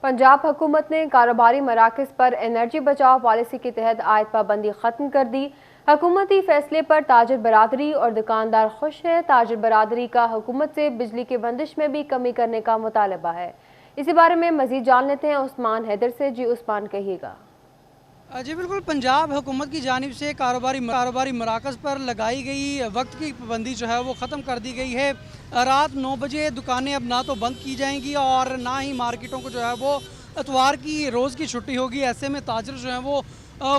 पंजाब हुकूमत ने कारोबारी मराकज़ पर एनर्जी बचाओ पॉलिसी के तहत आयद पाबंदी ख़त्म कर दी। हुकूमती फैसले पर ताजर बरादरी और दुकानदार खुश है। ताजर बरादरी का हुकूमत से बिजली की बंदिश में भी कमी करने का मुतालबा है। इसी बारे में मज़ीद जान लेते हैं उस्मान हैदर से। जी उस्मान, कहिएगा। जी बिल्कुल, पंजाब हुकूमत की जानिब से कारोबारी मराकज़ पर लगाई गई वक्त की पाबंदी जो है वो ख़त्म कर दी गई है। रात 9 बजे दुकानें अब ना तो बंद की जाएंगी और ना ही मार्केटों को जो है वो इतवार की रोज़ की छुट्टी होगी। ऐसे में ताजर जो हैं वो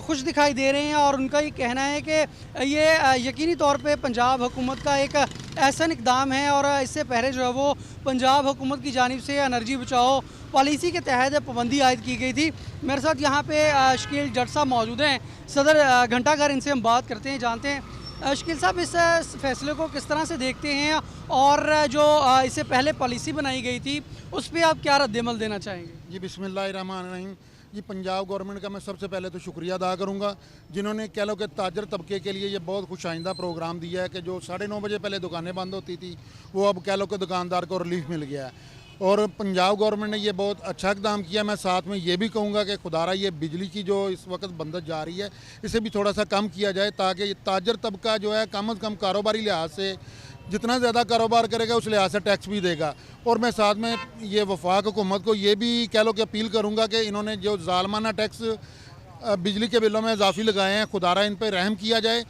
खुश दिखाई दे रहे हैं और उनका ये कहना है कि ये यकीनी तौर पे पंजाब हुकूमत का एक ऐसा इक़दाम है और इससे पहले जो है वो पंजाब हुकूमत की जानिब से एनर्जी बचाओ पॉलिसी के तहत पाबंदी आयद की गई थी। मेरे साथ यहाँ पे शकील जट साहब मौजूद हैं, सदर घंटाघर। इनसे हम बात करते हैं, जानते हैं शकील साहब इस फैसले को किस तरह से देखते हैं और जो इससे पहले पॉलिसी बनाई गई थी उस पर आप क्या रद्द-ए-अमल देना चाहेंगे? जी बिस्मिल्लाहिर्रहमानिर्रहीम। जी पंजाब गवर्नमेंट का मैं सबसे पहले तो शुक्रिया अदा करूंगा जिन्होंने कह लो कि ताजर तबके के लिए ये बहुत खुश आइंदा प्रोग्राम दिया है कि जो 9:30 बजे पहले दुकानें बंद होती थी वो अब कह लो कि दुकानदार को रिलीफ मिल गया है और पंजाब गवर्नमेंट ने ये बहुत अच्छा इक़दाम किया। मैं साथ में ये भी कहूँगा कि खुदारा ये बिजली की जो इस वक्त बंदश जा रही है इसे भी थोड़ा सा कम किया जाए ताकि ताजर तबका जो है कम अज़ कम कारोबारी लिहाज से जितना ज़्यादा कारोबार करेगा उस लिहाज से टैक्स भी देगा। और मैं साथ में ये वफाक हुकूमत को ये भी कह लो कि अपील करूँगा कि इन्होंने जो ज़ालमाना टैक्स बिजली के बिलों में इजाफी लगाए हैं खुदारा इन पर रहम किया जाए।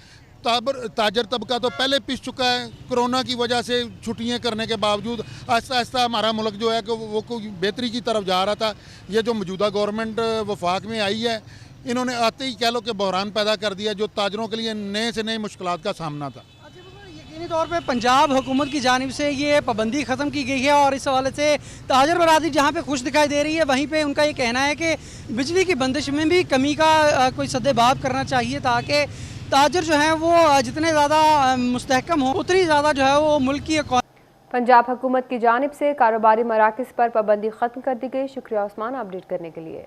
ताजर तबका तो पहले पिस चुका है, कोरोना की वजह से छुट्टियां करने के बावजूद आहिस्ता आहिस्ता हमारा मुल्क जो है कि वो कोई बेहतरी की तरफ जा रहा था। ये जो मौजूदा गवर्नमेंट वफाक में आई है इन्होंने आते ही कह लो कि बहरान पैदा कर दिया जो ताजरों के लिए नए से नए मुश्किलात का सामना था। यकीनी तौर पे पंजाब हुकूमत की जानिब से ये पाबंदी ख़त्म की गई है और इस हवाले से ताजर बरादरी जहाँ पे खुश दिखाई दे रही है वहीं पे उनका ये कहना है कि बिजली की बंदिश में भी कमी का कोई सद्देबाब करना चाहिए ताकि ताजर जो है वो जितने ज़्यादा मुस्तहकम हो उतनी ज़्यादा जो है वो मुल्क की पंजाब हुकूमत की जानिब से कारोबारी मराकज़ पर पाबंदी ख़त्म कर दी गई। शुक्रिया उस्मान अपडेट करने के लिए।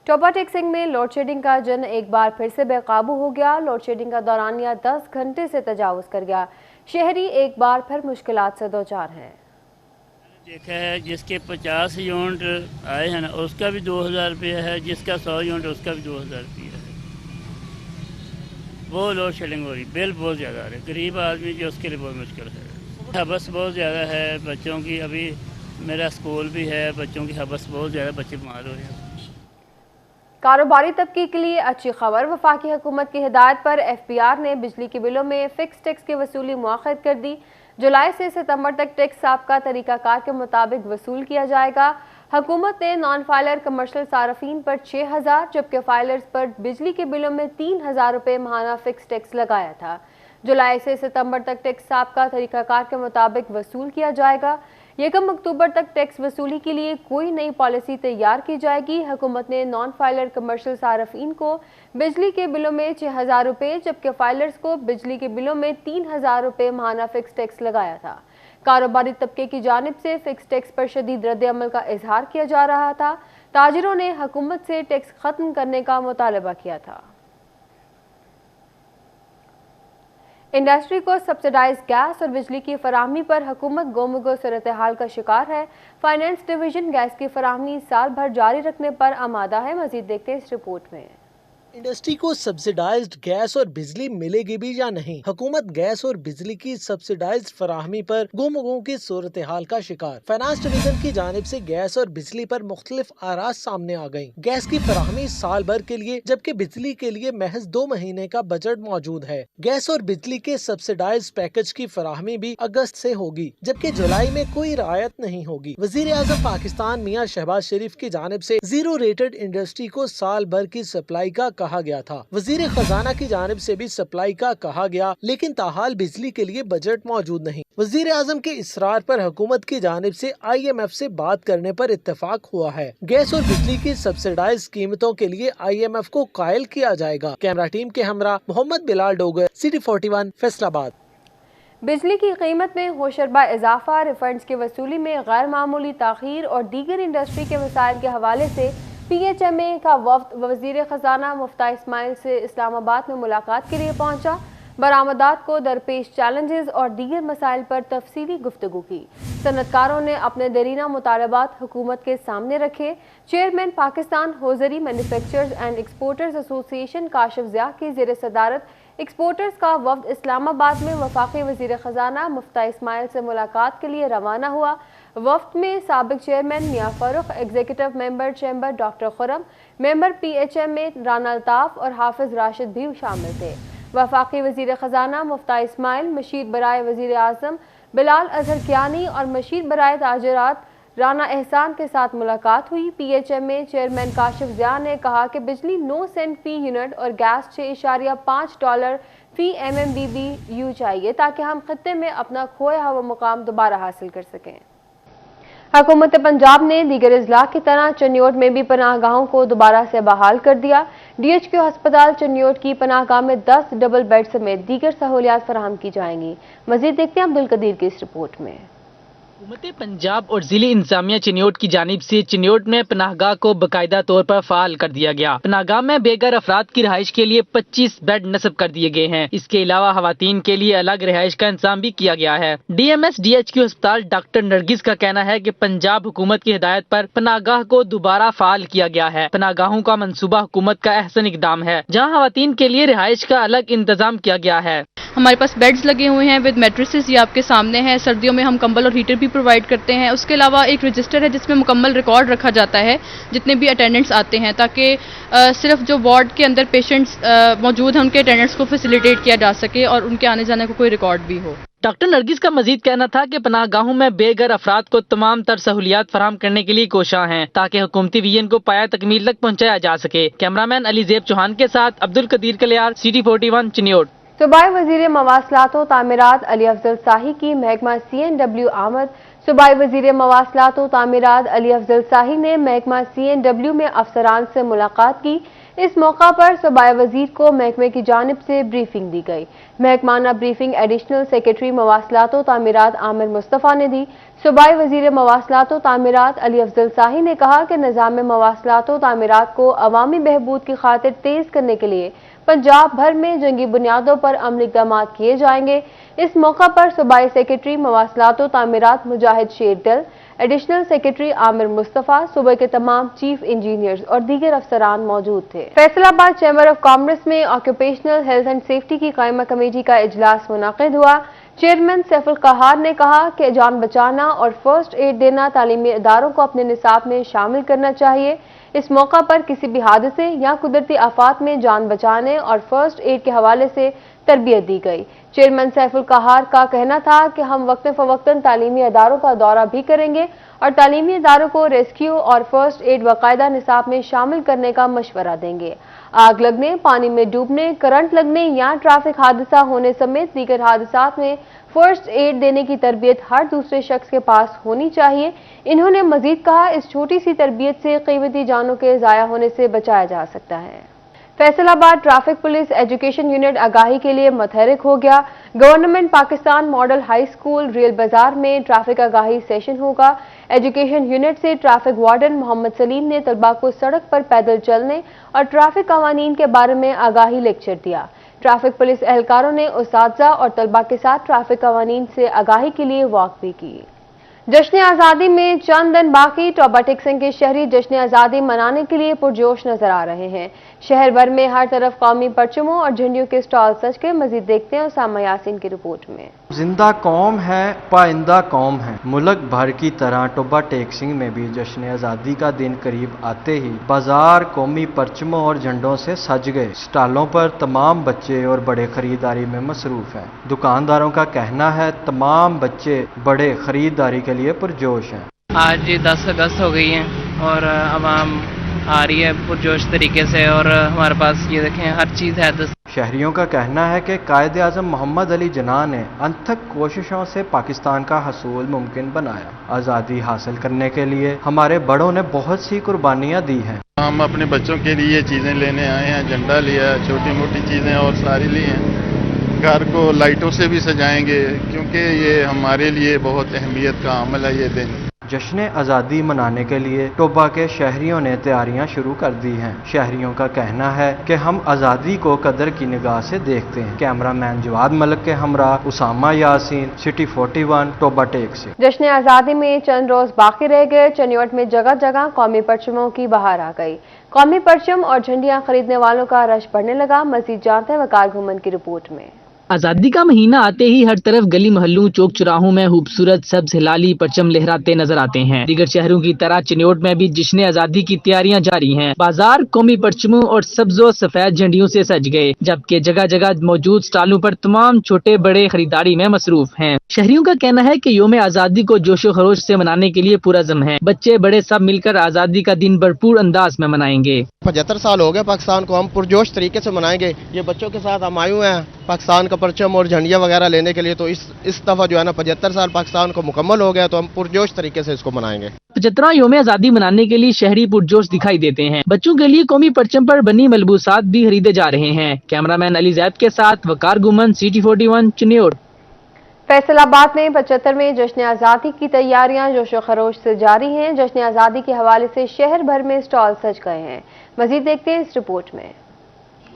टोपा टेक्सिंग में लोड शेडिंग का जन एक बार फिर से बेकाबू हो गया। लोड शेडिंग का दौरानिया 10 घंटे से तजावुज़ कर गया। शहरी एक बार फिर मुश्किलात से दो चार हैं। देखा है जिसके 50 यूनिट आए हैं ना उसका भी 2000 रुपया है, जिसका 100 यूनिट उसका भी 2000 रुपया है। वो लोड शेडिंग हो रही, बिल बहुत ज़्यादा आ रहे, गरीब आदमी जो उसके लिए बहुत मुश्किल है। हबस बहुत ज़्यादा है बच्चों की, अभी मेरा स्कूल भी है, बच्चों की हबस बहुत ज़्यादा, बच्चे बीमार हो रहे हैं। कारोबारी तबके के लिए अच्छी खबर। वफाकी हुकूमत की हिदायत पर FPR ने बिजली के बिलों में फिक्स टैक्स की वसूली मुअख्खर कर दी। जुलाई से सितंबर तक टैक्स साबका तरीकाकार के मुताबिक वसूल किया जाएगा। हुकूमत ने नॉन फाइलर कमर्शियल सारफीन पर 6000 जबकि फाइलर्स पर बिजली के बिलों में 3000 रुपये माहाना फिक्स टैक्स लगाया था। जुलाई से सितंबर तक टैक्स साबका तरीकाकार के मुताबिक वसूल किया जाएगा। 1 अक्टूबर तक टैक्स वसूली के लिए कोई नई पॉलिसी तैयार की जाएगी। हुकूमत ने नॉन फाइलर कमर्शियल सारफीन को बिजली के बिलों में 6000 रुपये जबकि फाइलर्स को बिजली के बिलों में 3000 रुपये माहाना फिक्स टैक्स लगाया था। कारोबारी तबके की जानिब से फिक्स टैक्स पर शदीद रद्द-ए-अमल का इजहार किया जा रहा था। ताजिरों ने हुकूमत से टैक्स खत्म करने का मुतालबा किया था। इंडस्ट्री को सब्सिडाइज गैस और बिजली की फराहमी पर हुकूमत गोमगो सूरत हाल का शिकार है। फाइनेंस डिवीजन गैस की फराहमी साल भर जारी रखने पर आमादा है। मजीद देखते हैं इस रिपोर्ट में। इंडस्ट्री को सब्सिडाइज्ड गैस और बिजली मिलेगी भी या नहीं, हुकूमत गैस और बिजली की सब्सिडाइज्ड फराहमी पर गुमगुम की सूरत हाल का शिकार। फाइनेंस डिवीजन की जानिब से गैस और बिजली पर मुख्तलिफ आराज सामने आ गयी। गैस की फराहमी साल भर के लिए जबकि बिजली के लिए महज 2 महीने का बजट मौजूद है। गैस और बिजली के सब्सिडाइज्ड पैकेज की फराहमी भी अगस्त से होगी जबकि जुलाई में कोई रियायत नहीं होगी। वजीर आज़म पाकिस्तान मियां शहबाज शरीफ की जानिब से जीरो रेटेड इंडस्ट्री को साल भर की सप्लाई का कहा गया था। वजीर खजाना की जानिब से भी सप्लाई का कहा गया लेकिन ताहाल बिजली के लिए बजट मौजूद नहीं। वजीर आजम के इसरार पर हुकूमत की जानिब से IMF से बात करने पर इत्तेफाक हुआ है। गैस और बिजली की सब्सिडाइज कीमतों के लिए IMF को कायल किया जाएगा। कैमरा टीम के हमरा मोहम्मद बिलाल डोगर, City 41 फैसलाबाद। बिजली की कीमत में होशरबा इजाफा, रिफंड्स की वसूली में गैर मामूली ताखीर और दीगर इंडस्ट्री के मसाइल के हवाले से PHMA का वफ्द वजीर खजाना मुफ्ता इस्माइल से इस्लामाबाद में मुलाकात के लिए पहुंचा। बरामदात को दरपेश चैलेंजेस और दीगर मसाइल पर तफसीली गुफ्तगू की। صنعتکاروں نے اپنے دیرینہ مطالبات حکومت کے سامنے رکھے۔ Chairman Pakistan hosiery manufacturers and exporters ایسوسی ایشن کاشف ضیاء کی زیر صدارت ایکسپورٹرز کا وفد اسلام آباد میں وفاقی وزیر خزانہ مفتاح اسماعیل سے ملاقات کے لیے روانہ ہوا۔ وفد میں سابق چیئرمین میاں فاروق، ایگزیکٹو ممبر چیمبر ڈاکٹر خرم، ممبر پی ایچ ایم اے رانا الطاف اور حافظ راشد بھی شامل تھے۔ وفاقی وزیر خزانہ مفتاح اسماعیل، مشیر برائے وزیر اعظم بلال اظہر کیانی اور مشیر برائے تاجرات رانا احسان کے ساتھ ملاقات ہوئی۔ پی ایچ ایم اے چیئرمین کاشف ضیاء نے کہا کہ بجلی 9 سینٹ فی یونٹ اور گیس $6.5 فی MMBBU چاہیے تاکہ ہم خطے میں اپنا کھویا ہوا مقام دوبارہ حاصل کر سکیں۔ حکومت پنجاب نے دیگر اضلاع کی طرح چنیوٹ میں بھی پناہ گاہوں کو دوبارہ سے بحال کر دیا۔ DHQ ہسپتال چنیوٹ کی پناہ گاہ میں 10 ڈبل بیڈ سمیت دیگر سہولیات فراہم کی جائیں گی۔ مزید دیکھتے ہیں عبدالقدیر کی اس رپورٹ میں۔ حکومت پنجاب اور ضلع انتظامیہ چنیوٹ کی جانب سے چنیوٹ میں پناہ گاہ کو باقاعدہ طور پر فعال کر دیا گیا۔ پناہ گاہ میں بے گھر افراد کی رہائش کے لیے 25 بیڈ نصب کر دیے گئے ہیں۔ اس کے علاوہ خواتین کے لیے الگ رہائش کا انتظام بھی کیا گیا ہے۔ DMS DHQ ہسپتال ڈاکٹر نرگس کا کہنا ہے کہ پنجاب حکومت کی ہدایت پر پناہ گاہ کو دوبارہ فعال کیا گیا ہے۔ پناہ گاہوں کا منصوبہ حکومت کا احسن اقدام ہے، جہاں خواتین کے لیے رہائش کا الگ انتظام کیا گیا ہے۔ ہمارے پاس بیڈز لگے ہوئے ہیں ود میٹریسز، یہ آپ کے سامنے ہیں۔ سردیوں میں ہم کمبل اور ہیٹر بھی پرووائڈ کرتے ہیں۔ اس کے علاوہ ایک رجسٹر ہے جس میں مکمل ریکارڈ رکھا جاتا ہے جتنے بھی اٹینڈنٹس آتے ہیں، تاکہ صرف جو وارڈ کے اندر پیشنٹس موجود ہیں ان کے اٹینڈنٹس کو فیسیلیٹیٹ کیا جا سکے اور ان کے آنے جانے کو کوئی ریکارڈ بھی ہو۔ ڈاکٹر نرگس کا مزید کہنا تھا کہ پناہ گاہوں میں بے گھر افراد کو تمام تر سہولیات فراہم کرنے کے لیے کوشاں ہیں تاکہ حکومتی ویژن کو پایہ تکمیل تک پہنچایا جا سکے۔ کیمرامین علی زیب چوہان کے ساتھ عبدالقدیر کلیار، CT 41 چنیوٹ۔ صوبائی وزیر مواصلات و تعمیرات علی افضل شاہی کی محکمہ CNW آمد۔ صوبائی وزیر مواصلات و تعمیرات علی افضل شاہی نے محکمہ CNW میں افسران سے ملاقات کی۔ اس موقع پر صوبائی وزیر کو محکمے کی جانب سے بریفنگ دی گئی۔ محکمانہ بریفنگ ایڈیشنل سیکریٹری مواصلات و تعمیرات عامر مصطفیٰ نے دی۔ صوبائی وزیر مواصلات و تعمیرات علی افضل شاہی نے کہا کہ نظام مواصلات و تعمیرات کو عوامی بہبود کی خاطر تیز کرنے کے لیے پنجاب بھر میں جنگی بنیادوں پر عملی اقدامات کیے جائیں گے۔ اس موقع پر صوبائی سیکریٹری مواصلات و تعمیرات مجاہد شیر دل، ایڈیشنل سیکریٹری عامر مصطفیٰ، صوبے کے تمام چیف انجینئرز اور دیگر افسران موجود تھے۔ فیصل آباد چیمبر آف کامرس میں آکوپیشنل ہیلتھ اینڈ سیفٹی کی قائمہ کمیٹی کا اجلاس منعقد ہوا۔ چیئرمین سیف القہار نے کہا کہ جان بچانا اور فرسٹ ایڈ دینا تعلیمی اداروں کو اپنے نصاب میں شامل کرنا چاہیے۔ اس موقع پر کسی بھی حادثے یا قدرتی آفات میں جان بچانے اور فرسٹ ایڈ کے حوالے سے تربیت دی گئی۔ چیئرمین سیف القہار کا کہنا تھا کہ ہم وقتاً فوقتاً تعلیمی اداروں کا دورہ بھی کریں گے اور تعلیمی اداروں کو ریسکیو اور فرسٹ ایڈ باقاعدہ نصاب میں شامل کرنے کا مشورہ دیں گے۔ آگ لگنے، پانی میں ڈوبنے، کرنٹ لگنے یا ٹریفک حادثہ ہونے سمیت دیگر حادثات میں فرسٹ ایڈ دینے کی تربیت ہر دوسرے شخص کے پاس ہونی چاہیے۔ انہوں نے مزید کہا اس چھوٹی سی تربیت سے قیمتی جانوں کے ضائع ہونے سے بچایا جا سکتا ہے۔ فیصل آباد ٹریفک پولیس ایجوکیشن یونٹ آگاہی کے لیے متحرک ہو گیا۔ Government Pakistan model high school Rail Bazaar میں ٹریفک آگاہی سیشن ہوگا۔ ایجوکیشن یونٹ سے ٹریفک وارڈن محمد سلیم نے طلباء کو سڑک پر پیدل چلنے اور ٹریفک قوانین کے بارے میں آگاہی لیکچر دیا۔ ٹریفک پولیس اہلکاروں نے اساتذہ اور طلباء کے ساتھ ٹریفک قوانین سے آگاہی کے لیے واک بھی کی۔ جشن آزادی میں چند دن باقی، ٹوبہ ٹیکسن کے شہری جشن آزادی منانے کے لیے پرجوش نظر آ رہے ہیں۔ شہر بھر میں ہر طرف قومی پرچموں اور جھنڈیوں کے سٹال سج کے۔ مزید دیکھتے ہیں اسامہ یاسین کی رپورٹ میں۔ زندہ قوم ہے، پائندہ قوم ہے۔ ملک بھر کی طرح ٹوبہ ٹیکسنگ میں بھی جشن آزادی کا دن قریب آتے ہی بازار قومی پرچموں اور جھنڈوں سے سج گئے۔ سٹالوں پر تمام بچے اور بڑے خریداری میں مصروف ہیں۔ دکانداروں کا کہنا ہے تمام بچے بڑے خریداری کے لیے پرجوش ہیں۔ آج 10 اگست ہو گئی ہے اور عوام آ رہی ہے پرجوش طریقے سے، اور ہمارے پاس یہ دیکھیں ہر چیز ہے۔ شہریوں کا کہنا ہے کہ قائد اعظم محمد علی جناح نے انتھک کوششوں سے پاکستان کا حصول ممکن بنایا۔ آزادی حاصل کرنے کے لیے ہمارے بڑوں نے بہت سی قربانیاں دی ہیں۔ ہم اپنے بچوں کے لیے چیزیں لینے آئے ہیں، جھنڈا لیا، چھوٹی موٹی چیزیں اور ساری لی ہیں۔ گھر کو لائٹوں سے بھی سجائیں گے کیونکہ یہ ہمارے لیے بہت اہمیت کا عمل ہے یہ دن۔ जश्न आज़ादी मनाने के लिए टोबा के शहरियों ने तैयारियां शुरू कर दी हैं। शहरियों का कहना है कि हम आज़ादी को कदर की निगाह से देखते हैं। कैमरामैन जवाद मलिक के हमरा उसामा यासीन, सिटी 41, टोबा टेक से। जश्न आज़ादी में चंद रोज बाकी रह गए। चनियोट में जगह जगह कौमी परचमों की बहार आ गई। कौमी परचम और झंडियां खरीदने वालों का रश बढ़ने लगा। मजीद जानते हैं वकार घुमन की रिपोर्ट में। आजादी का महीना आते ही हर तरफ गली मोहल्लों चौक चौराहों में खूबसूरत सब्ज हिलाली परचम लहराते नजर आते हैं। दीगर शहरों की तरह चिन्योट में भी जश्न आजादी की तैयारियां जारी हैं। बाजार कौमी परचमों और सब्जो सफेद झंडियों से सज गए, जबकि जगह जगह मौजूद स्टॉलों पर तमाम छोटे बड़े खरीदारी में मसरूफ हैं। शहरियों का कहना है कि योम आजादी को जोशो खरोश से मनाने के लिए पूरा जम है। बच्चे बड़े सब मिलकर आजादी का दिन भरपूर अंदाज में मनाएंगे। 75 साल हो गए पाकिस्तान को, हम पुरजोश तरीके से मनाएंगे। ये बच्चों के साथ हम आए हुए हैं पाकिस्तान का परचम और झंडियां वगैरह लेने के लिए। तो इस दफा जो है ना 75 साल पाकिस्तान को मुकम्मल हो गया, तो हम पुरजोश तरीके से इसको मनाएंगे। 75वां योम आजादी मनाने के लिए शहरी पुरजोश दिखाई देते हैं। बच्चों के लिए कौमी परचम पर बनी मलबूसात भी खरीदे जा रहे हैं। कैमरामैन अली जैद के साथ वकार गुमन, सिटी 41, चिन्योट। फैसलाबाद में 75वें जश्न आज़ादी की तैयारियां जोशो खरोश से जारी हैं। जश्न आज़ादी के हवाले से शहर भर में स्टॉल सज गए हैं। मजीद देखते हैं इस रिपोर्ट में।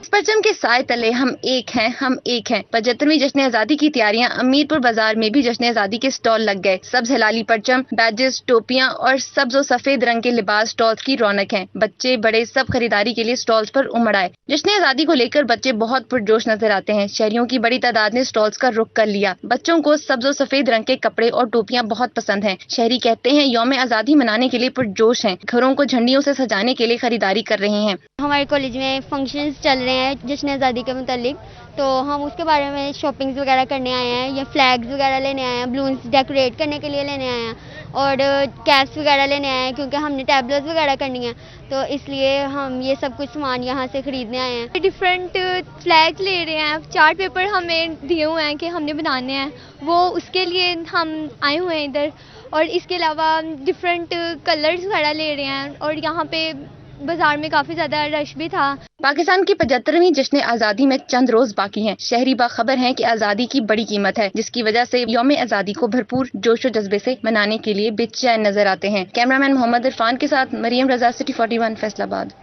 परचम के साए तले हम एक हैं, हम एक हैं। 75वीं जश्न आज़ादी की तैयारियां अमीरपुर बाजार में भी जश्न आज़ादी के स्टॉल लग गए। सब्ज हिलाली परचम, बैजेस, टोपियां और सब्ज और सफेद रंग के लिबास स्टॉल्स की रौनक हैं। बच्चे बड़े सब खरीदारी के लिए स्टॉल्स पर उमड़ आए। जश्न आज़ादी को लेकर बच्चे बहुत पुरजोश नजर आते हैं। शहरियों की बड़ी तादाद ने स्टॉल्स का रुख कर लिया। बच्चों को सब्ज और सफेद रंग के कपड़े और टोपियां बहुत पसंद हैं। शहरी कहते हैं यौम आज़ादी मनाने के लिए पुरजोश हैं। घरों को झंडियों से सजाने के लिए खरीदारी कर रहे हैं। हमारे कॉलेज में फंक्शंस चल रहे हैं जश्न आज़ादी के मुतालिक, तो हम उसके बारे में शॉपिंग्स वगैरह करने आए हैं, या फ्लैग्स वगैरह लेने आए हैं, बलून्स डेकोरेट करने के लिए लेने आए हैं, और कैप्स वगैरह लेने आए हैं क्योंकि हमने टैबलेट्स वगैरह करनी है, तो इसलिए हम ये सब कुछ सामान यहाँ से खरीदने आए हैं। डिफरेंट फ्लैग्स ले रहे हैं, चार्ट पेपर हमें दिए हुए हैं कि हमने बनाने हैं, वो उसके लिए हम आए हुए हैं इधर। और इसके अलावा डिफरेंट कलर्स वगैरह ले रहे हैं, और यहाँ पे बाजार में काफी ज्यादा रश भी था। पाकिस्तान की 75वीं जश्न आज़ादी में चंद रोज बाकी हैं। शहरी बाखबर हैं कि आज़ादी की बड़ी कीमत है, जिसकी वजह से यौम आज़ादी को भरपूर जोशो जज्बे से मनाने के लिए बेचैन नजर आते हैं। कैमरामैन मोहम्मद इरफान के साथ मरियम रजा, सिटी 41, फैसलाबाद।